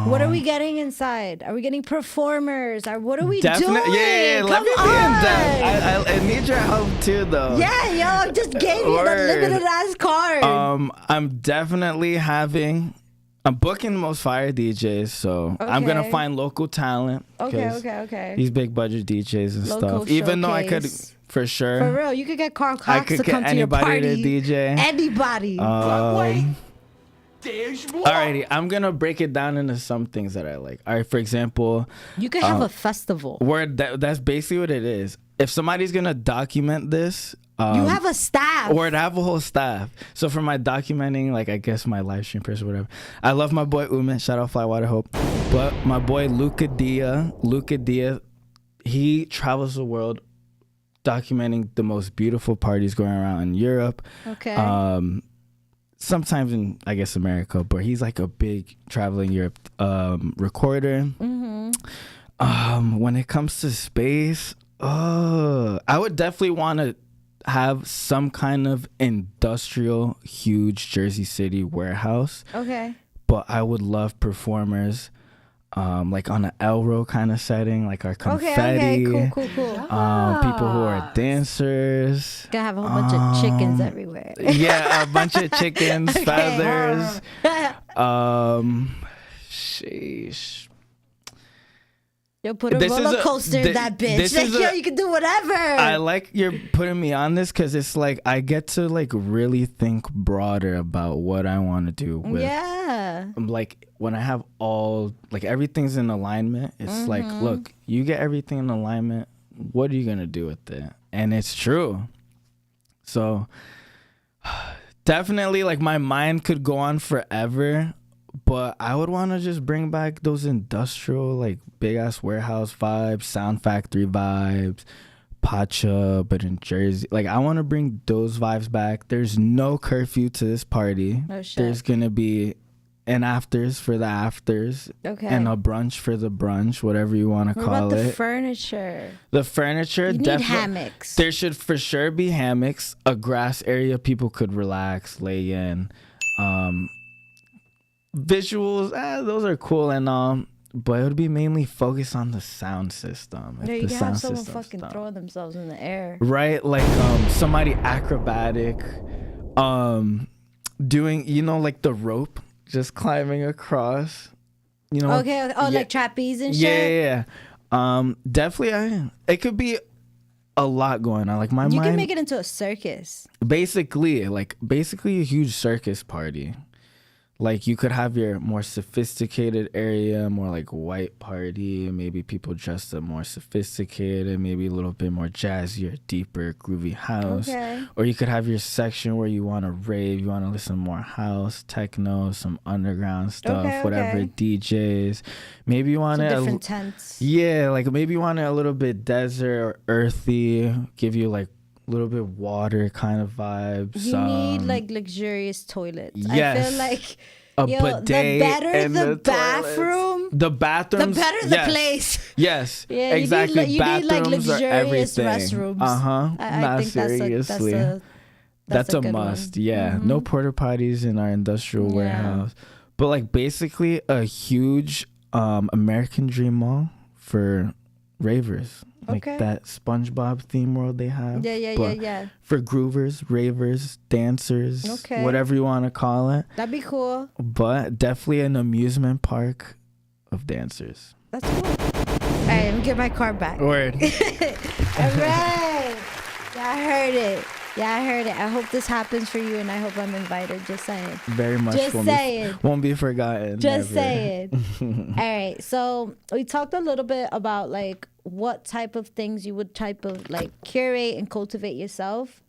What are we getting inside? Are we getting performers? Or what are we doing? Yeah, let me be in that. I need your help too, though. Yeah, yo, I just gave you an unlimited ass card. I'm definitely I'm booking the most fire DJs, so I'm gonna find local talent. Okay. These big budget DJs and Local stuff. Even though I could, for sure. For real, you could get Carl Cox to come to your party. Anybody to DJ. Anybody. Alrighty, I'm gonna break it down into some things that I like. All right, for example, you could have a festival. That's basically what it is. If somebody's gonna document this, you have a staff. Or to have a whole staff. So for my documenting, like, I guess my live stream person or whatever, I love my boy Uman, shout out Flywater Hope. But my boy Luca Dia, he travels the world documenting the most beautiful parties going around in Europe. Okay. Sometimes in, I guess, America, but he's like a big traveling Europe recorder. Mm-hmm. When it comes to space, I would definitely want to have some kind of industrial, huge Jersey City warehouse. Okay. But I would love performers, like on an Elro kind of setting, like our confetti. Okay, cool. People who are dancers. Gotta have a whole bunch of chickens everywhere. Yeah, a bunch of chickens, feathers. Sheesh. Yo, put a roller coaster in that bitch. Like, yo, you can do whatever. I like you're putting me on this because it's like I get to like really think broader about what I want to do with. Yeah. Like when I have all, like everything's in alignment, it's like, look, you get everything in alignment. What are you going to do with it? And it's true. So definitely like my mind could go on forever. But I would want to just bring back those industrial, like, big-ass warehouse vibes, Sound Factory vibes, Pacha, but in Jersey. Like, I want to bring those vibes back. There's no curfew to this party. Oh, shit. There's going to be an afters for the afters. Okay. And a brunch for the brunch, whatever you want to call it. What about the furniture? The furniture, you need hammocks. There should for sure be hammocks, a grass area people could relax, lay in. Visuals, those are cool and but it would be mainly focused on the sound system. Yeah, you can have someone fucking throwing themselves in the air, right? Like somebody acrobatic, doing, you know, like the rope, just climbing across, you know. Okay. Oh, yeah. Like trapeze and shit. Yeah. Definitely, it could be a lot going on. Like my mind, you can make it into a circus. Basically a huge circus party. Like you could have your more sophisticated area, more like white party, maybe people dressed up more sophisticated, maybe a little bit more jazzier, deeper, groovy house. Okay. Or you could have your section where you want to rave, you want to listen to more house, techno, some underground stuff, whatever DJs. Maybe you want it different tents. Yeah, like maybe you want it a little bit desert or earthy, give you like little bit water kind of vibes. You need like luxurious toilets. Yes. I feel like a bidet, the better the bathroom, the bathrooms, the better the place. Yes, yeah, exactly. You need like luxurious restrooms. I think seriously. That's a must. One. Yeah, no porta potties in our industrial warehouse. But like basically a huge American Dream Mall for ravers. Like that SpongeBob theme world they have. Yeah. For groovers, ravers, dancers, whatever you want to call it. That'd be cool. But definitely an amusement park of dancers. That's cool. All right, let me get my car back. Word. All right. Yeah, I heard it. I hope this happens for you, and I hope I'm invited. Just saying. Very much. Just saying. Won't be forgotten. Just never. saying. All right. So we talked a little bit about like what type of things you would curate and cultivate yourself.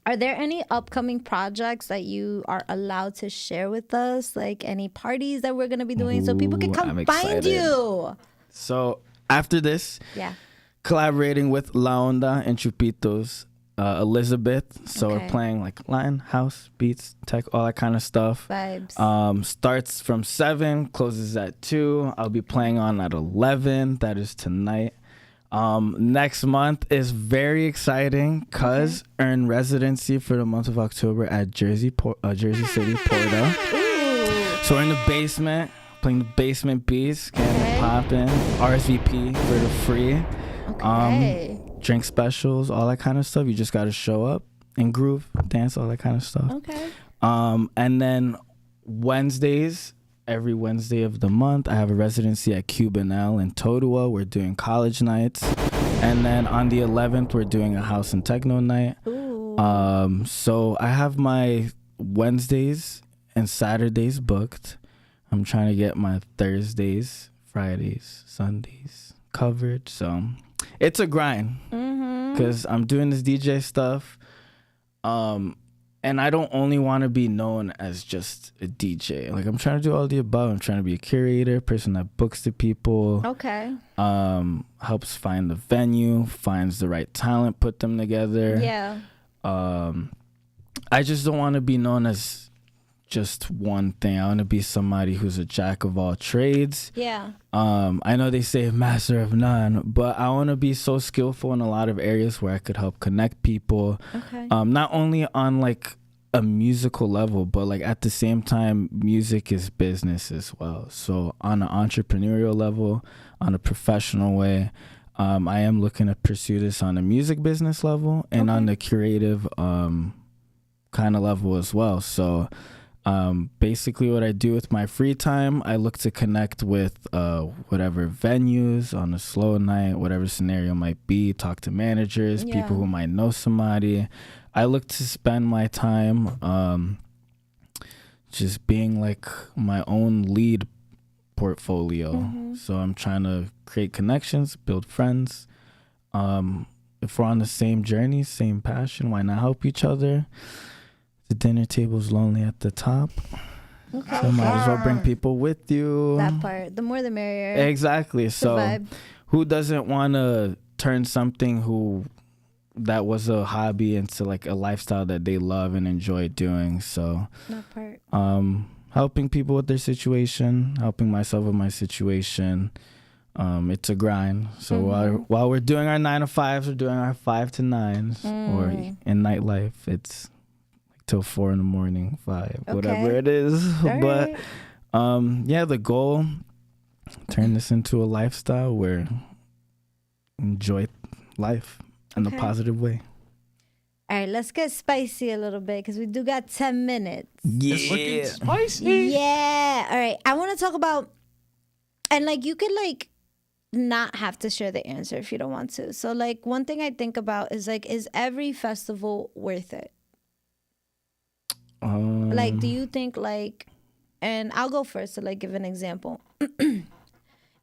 Are there any upcoming projects that you are allowed to share with us? Like any parties that we're going to be doing so people can come find you? So after this, collaborating with La Onda and Chupitos, Elizabeth. So we're playing like Latin, house, beats, tech, all that kind of stuff. Vibes. Starts from 7, closes at 2. I'll be playing on at 11. That is tonight. Next month is very exciting because earn residency for the month of October at Jersey City, Porta. So we're in the basement, playing the basement beats, getting it popping. RSVP for the free. Drink specials, all that kind of stuff. You just got to show up and groove, dance, all that kind of stuff. And then Wednesdays, every Wednesday of the month, I have a residency at Cuban L in Totowa. We're doing college nights. And then on the 11th, we're doing a house and techno night. So I have my Wednesdays and Saturdays booked. I'm trying to get my Thursdays, Fridays, Sundays covered. So it's a grind because I'm doing this DJ stuff. And I don't only want to be known as just a DJ. Like I'm trying to do all the above. I'm trying to be a curator, person that books the people. Helps find the venue, finds the right talent, put them together. I just don't want to be known as just one thing. I want to be somebody who's a jack of all trades. I know they say master of none, but I want to be so skillful in a lot of areas where I could help connect people. Not only on like a musical level, but like at the same time, music is business as well. So on an entrepreneurial level, on a professional way, I am looking to pursue this on a music business level and on the creative kind of level as well. So basically what I do with my free time, I look to connect with whatever venues on a slow night, whatever scenario might be, talk to managers, people who might know somebody. I look to spend my time just being like my own lead portfolio. So I'm trying to create connections, build friends. If we're on the same journey, same passion, why not help each other? The dinner table's lonely at the top. So might as well bring people with you. That part. The more the merrier. Exactly. So who doesn't want to turn something that was a hobby into like a lifestyle that they love and enjoy doing? So that part. Helping people with their situation, helping myself with my situation. It's a grind. So while we're doing our 9 to 5s, we're doing our 5 to 9s, or in nightlife, it's till 4 in the morning, 5, whatever it is. But the goal, turn this into a lifestyle where enjoy life in a positive way. All right, let's get spicy a little bit because we do got 10 minutes. It's looking spicy. Yeah. All right. I want to talk about, and like you could like not have to share the answer if you don't want to. So like one thing I think about is like, is every festival worth it? Like, do you think like, and I'll go first to like give an example.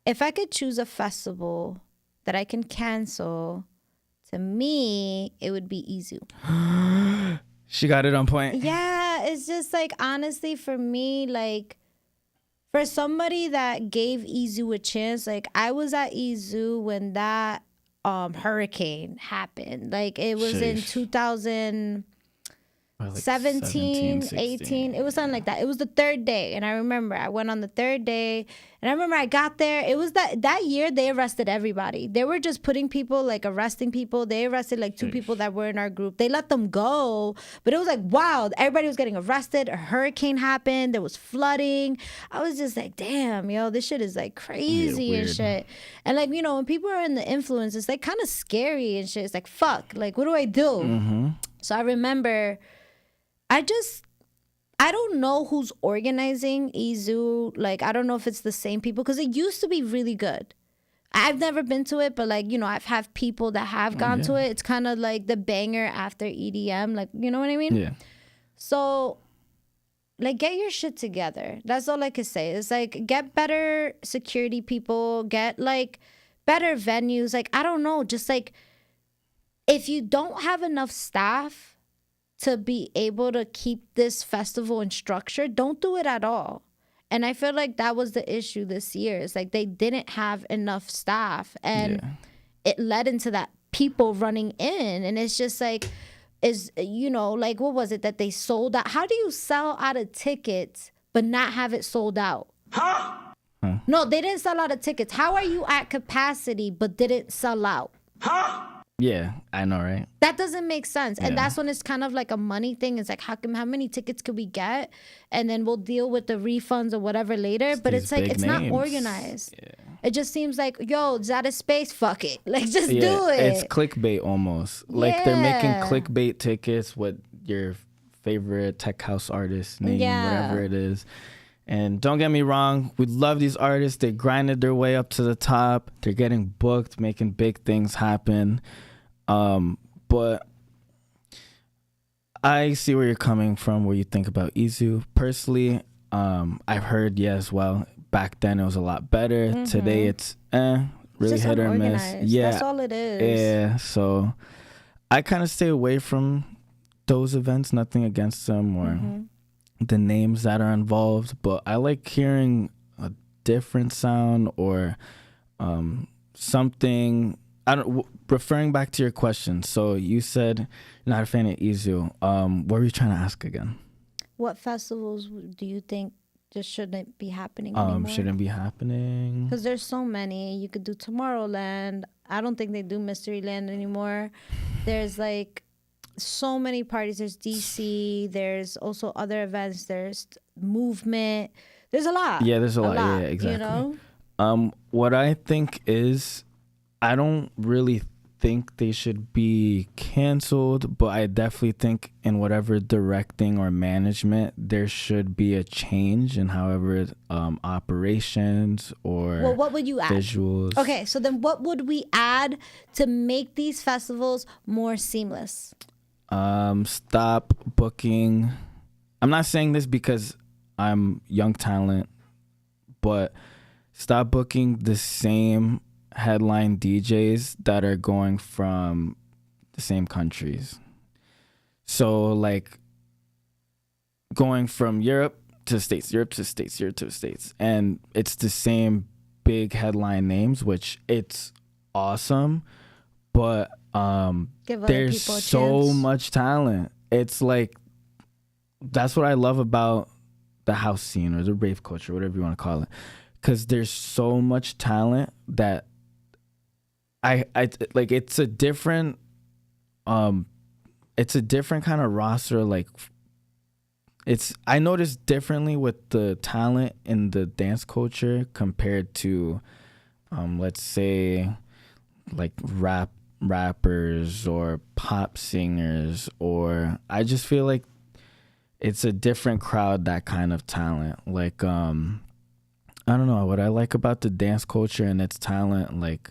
If I could choose a festival that I can cancel, to me, it would be Izu. She got it on point. Yeah, it's just like, honestly, for me, like, for somebody that gave Izu a chance, like, I was at Izu when that hurricane happened. Like, it was in Like 17, 18. It was something like that. It was the third day. And I remember I went on the third day. And I remember I got there. It was that year they arrested everybody. They were just putting people, like arresting people. They arrested like 2 people that were in our group. They let them go. But it was like, wow, everybody was getting arrested. A hurricane happened. There was flooding. I was just like, damn, yo, this shit is like crazy and shit. And like, you know, when people are in the influence, it's like kind of scary and shit. It's like, fuck, like, what do I do? So I remember... I don't know who's organizing Izu. Like, I don't know if it's the same people because it used to be really good. I've never been to it, but like, you know, I've had people that have gone to it. It's kind of like the banger after EDM. Like, you know what I mean? Yeah. So, like, get your shit together. That's all I can say. It's like, get better security people, get like better venues. Like, I don't know, just like, if you don't have enough staff to be able to keep this festival in structure, don't do it at all. And I feel like that was the issue this year. It's like they didn't have enough staff and it led into that people running in. And it's just like, you know, like what was it that they sold out? How do you sell out of tickets but not have it sold out? Huh? No, they didn't sell out of tickets. How are you at capacity but didn't sell out? Huh? Yeah, I know, right? That doesn't make sense. And that's when it's kind of like a money thing. It's like, how many tickets could we get? And then we'll deal with the refunds or whatever later. But it's like, it's not organized. Yeah. It just seems like, yo, is that a space? Fuck it. Like, just do it. It's clickbait almost. Like, they're making clickbait tickets with your favorite tech house artist name, whatever it is. And don't get me wrong, we love these artists. They grinded their way up to the top. They're getting booked, making big things happen. But I see where you're coming from, where you think about Izu. Personally, I've heard, as well, back then it was a lot better. Today it's really hit or miss. Yeah, that's all it is. Yeah, so I kind of stay away from those events. Nothing against them or the names that are involved, but I like hearing a different sound or something. Referring back to your question, so you said you're not a fan of Izu. What were you trying to ask again? What festivals do you think just shouldn't be happening anymore? Shouldn't be happening? Because there's so many. You could do Tomorrowland. I don't think they do Mysteryland anymore. There's like so many parties. There's DC. There's also other events. There's Movement. There's a lot. Yeah, there's a lot. Yeah, exactly. You know? What I think is, I don't really think they should be canceled, but I definitely think in whatever directing or management, there should be a change in however operations or what would you add? Visuals. Okay, so then what would we add to make these festivals more seamless? Stop booking. I'm not saying this because I'm young talent, but stop booking the same headline DJs that are going from the same countries. So like going from Europe to the States, Europe to the States, Europe to the States. And it's the same big headline names, which it's awesome, but there's so much talent. It's like, that's what I love about the house scene or the rave culture, whatever you want to call it. Because there's so much talent that I like. It's a different kind of roster. Like, I noticed differently with the talent in the dance culture compared to, let's say, like rappers or pop singers, or I just feel like it's a different crowd, that kind of talent. Like, I don't know what I like about the dance culture and its talent. Like,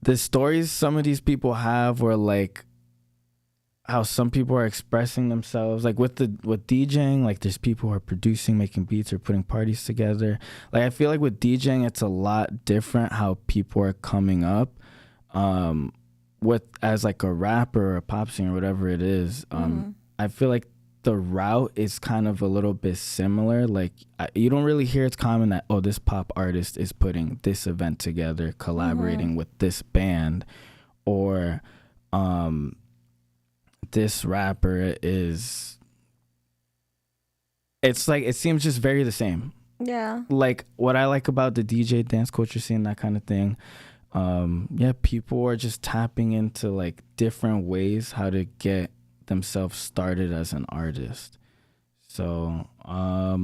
the stories some of these people have, or like how some people are expressing themselves, like with DJing, like there's people who are producing, making beats, or putting parties together. Like, I feel like with DJing, it's a lot different how people are coming up as like a rapper or a pop singer, whatever it is. I feel like the route is kind of a little bit similar. Like, you don't really hear it's common that, oh, this pop artist is putting this event together, collaborating with this band, or this rapper is, it's like, it seems just very the same. Yeah. Like what I like about the DJ dance culture scene, that kind of thing. Yeah, people are just tapping into like different ways how to get themselves started as an artist. So, I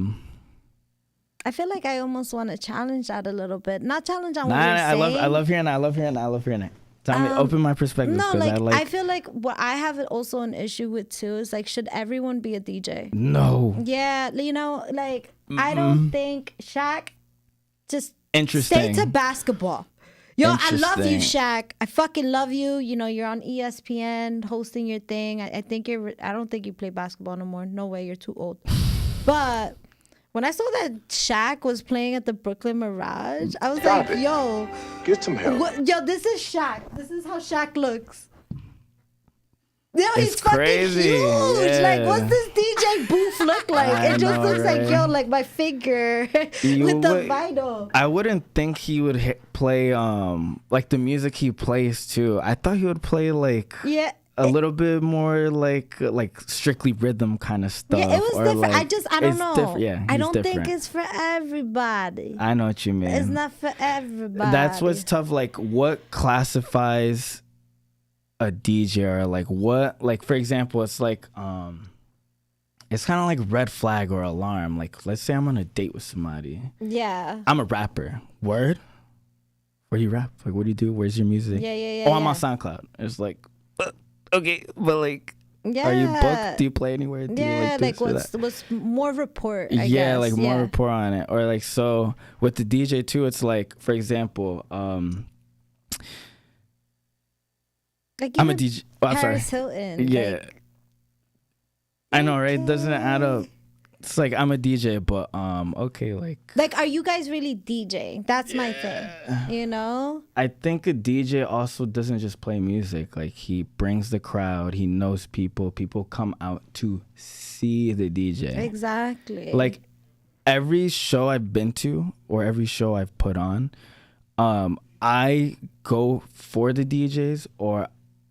feel like I almost want to challenge that a little bit. Not challenge on what nah, you're saying. I love hearing that. Tell me, open my perspective. No, like I feel like what I have also an issue with too is like, should everyone be a DJ? No. Yeah, you know, like I don't think Shaq. Just interesting. Stay to basketball. Yo, I love you, Shaq. I fucking love you. You know, you're on ESPN hosting your thing. I don't think you play basketball no more. No way, you're too old. But when I saw that Shaq was playing at the Brooklyn Mirage, I was like, yo. Get some help. Yo, this is Shaq. This is how Shaq looks. Yo, he's crazy. Fucking huge. Yeah. Like, what's this DJ booth look like? It just looks like, yo, like my figure with the vinyl. I wouldn't think he would play like the music he plays too. I thought he would play like a little bit more like strictly rhythm kind of stuff. Yeah, it was different. Like, I don't know. Yeah, I don't think it's for everybody. I know what you mean. It's not for everybody. That's what's tough. Like, what classifies a DJ, or like what, like for example, it's like it's kind of like red flag or alarm. Like, let's say I'm on a date with somebody. Yeah. I'm a rapper. Word? Where you rap? Like, what do you do? Where's your music? Yeah. Oh, I'm on SoundCloud. It's like, okay, but like, are you booked? Do you play anywhere? Do you like what's more report? I guess. Like like more report on it, or like, so with the DJ too, it's like, for example, like I'm a DJ. Oh, I'm Paris sorry. Hilton. Yeah. Like, I know, right? Doesn't it add up? It's like, I'm a DJ, but okay, like are you guys really DJing? That's my thing. You know? I think a DJ also doesn't just play music. Like, he brings the crowd. He knows people. People come out to see the DJ. Exactly. Like, every show I've been to or every show I've put on, I go for the DJs, or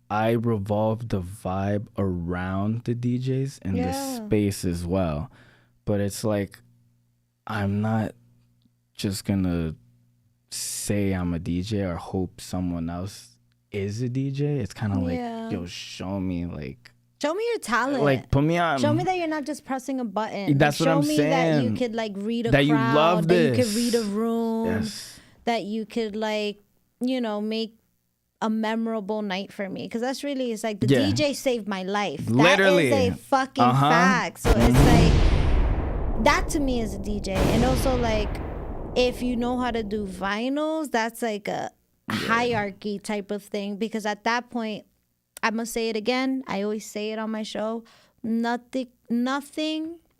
I revolve the vibe around the DJs and the space as well. But it's like, I'm not just gonna say I'm a DJ or hope someone else is a DJ. It's kind of like, yo, show me your talent. Like, put me on. Show me that you're not just pressing a button. That's what I'm saying. Show me that you could like read a that crowd. You love this. That you could read a room. Yes. That you could like, you know, make a memorable night for me. Because that's really, it's like the DJ saved my life. Literally. That is a fucking fact. So it's like, that to me is a DJ. And also like, if you know how to do vinyls, that's like a hierarchy type of thing. Because at that point, I must say it again, I always say it on my show, nothing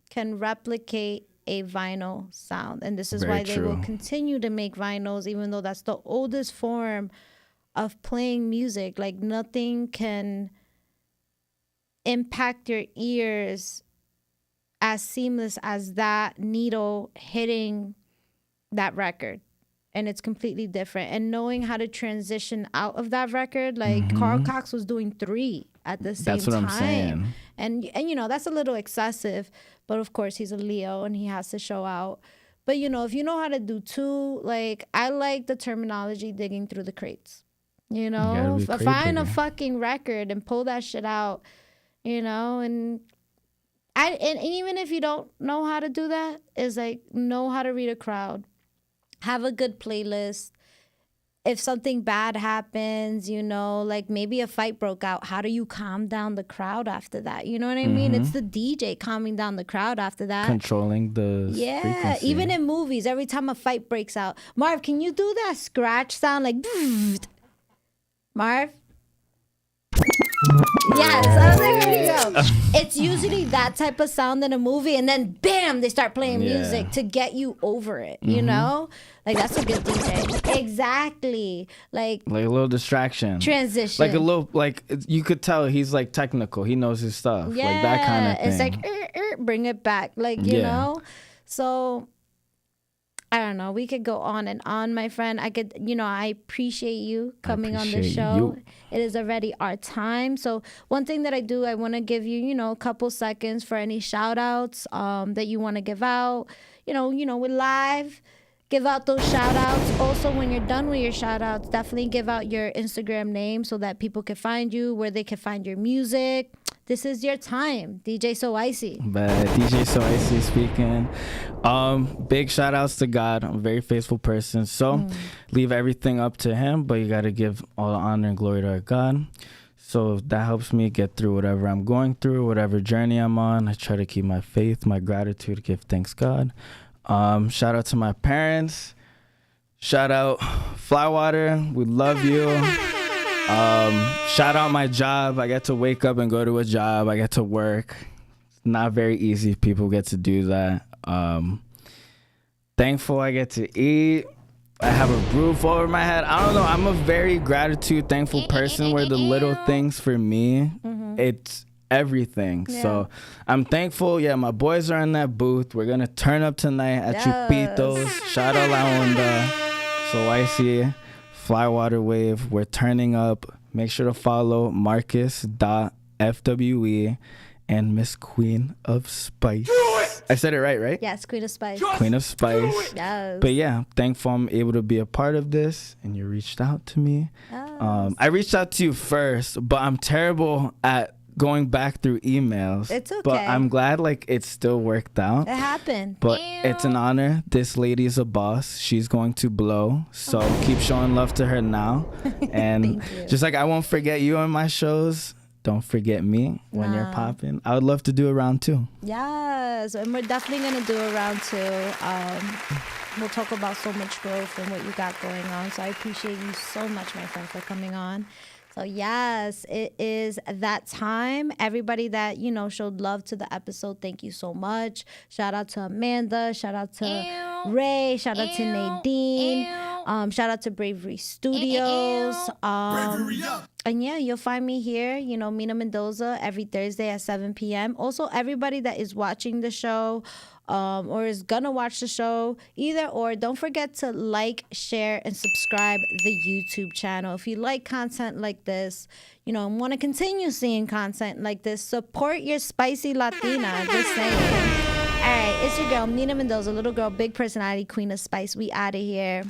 can replicate a vinyl sound. And this is why they will continue to make vinyls, even though that's the oldest form of playing music. Like, nothing can impact your ears as seamless as that needle hitting that record. And it's completely different. And knowing how to transition out of that record, like Carl Cox was doing 3 at the same time. That's what I'm saying. And you know, that's a little excessive, but of course he's a Leo and he has to show out. But you know, if you know how to do 2, like, I like the terminology digging through the crates. You know, find a fucking record and pull that shit out, you know, and even if you don't know how to do that, is like, know how to read a crowd. Have a good playlist. If something bad happens, you know, like maybe a fight broke out, how do you calm down the crowd after that? You know what I mean? It's the DJ calming down the crowd after that. Controlling the frequency. Even in movies, every time a fight breaks out. Marv, can you do that scratch sound like... Marv? Yes, I was like, where you go? It's usually that type of sound in a movie, and then bam, they start playing music to get you over it, you know? Like, that's a good DJ. Exactly. Like a little distraction. Transition. Like a little, like, you could tell he's like technical. He knows his stuff. Yeah. Like that kind of thing. It's like, bring it back. Like, you know? So I don't know. We could go on and on, my friend. I appreciate you coming on the show. It is already our time. So one thing that I do, I want to give you, a couple seconds for any shout outs that you want to give out. We're live. Give out those shout outs. Also, when you're done with your shout outs, definitely give out your Instagram name so that people can find you, where they can find your music. This is your time, DJ Soicy. But DJ Soicy speaking. Big shout outs to God. I'm a very faithful person. So leave everything up to him, but you got to give all the honor and glory to our God. So that helps me get through whatever I'm going through, whatever journey I'm on. I try to keep my faith, my gratitude, give thanks God. Shout out to my parents. Shout out Flywater. We love you. Shout out my job. I get to wake up and go to a job. I get to work. It's not very easy. People get to do that. Thankful I get to eat. I have a roof over my head. I don't know. I'm a very gratitude, thankful person where the little things for me, it's everything. Yeah. So I'm thankful. Yeah, my boys are in that booth. We're going to turn up tonight at Chupitos. Shout out La Onda. Soicy. Flywater Wave. We're turning up. Make sure to follow Marcus.fwe and Miss Queeeeen of Spice. I said it right? Yes, Queeeeen of Spice. Queeeeen of Spice. Yes. But yeah, thankful I'm able to be a part of this, and you reached out to me. Yes. I reached out to you first, but I'm terrible at going back through emails. It's okay. But I'm glad it still worked out. It happened. But it's an honor. This lady is a boss. She's going to blow. So keep showing love to her now. And just like I won't forget you on my shows, don't forget me when you're popping. I would love to do a round 2. Yes. And we're definitely going to do a round 2. We'll talk about so much growth and what you got going on. So I appreciate you so much, my friend, for coming on. So yes, it is that time. Everybody that, showed love to the episode, thank you so much. Shout out to Amanda. Shout out to Ray. Shout out to Nadine. Shout out to Bravery Studios. And yeah, you'll find me here, Mina Mendoza, every Thursday at 7 p.m. Also, everybody that is watching the show or is gonna watch the show, either or, don't forget to like, share, and subscribe the YouTube channel. If you like content like this, and want to continue seeing content like this, support your spicy Latina. Just saying. All right, it's your girl, Mina Mendoza, little girl, big personality, Queeeeen of Spice. We out of here.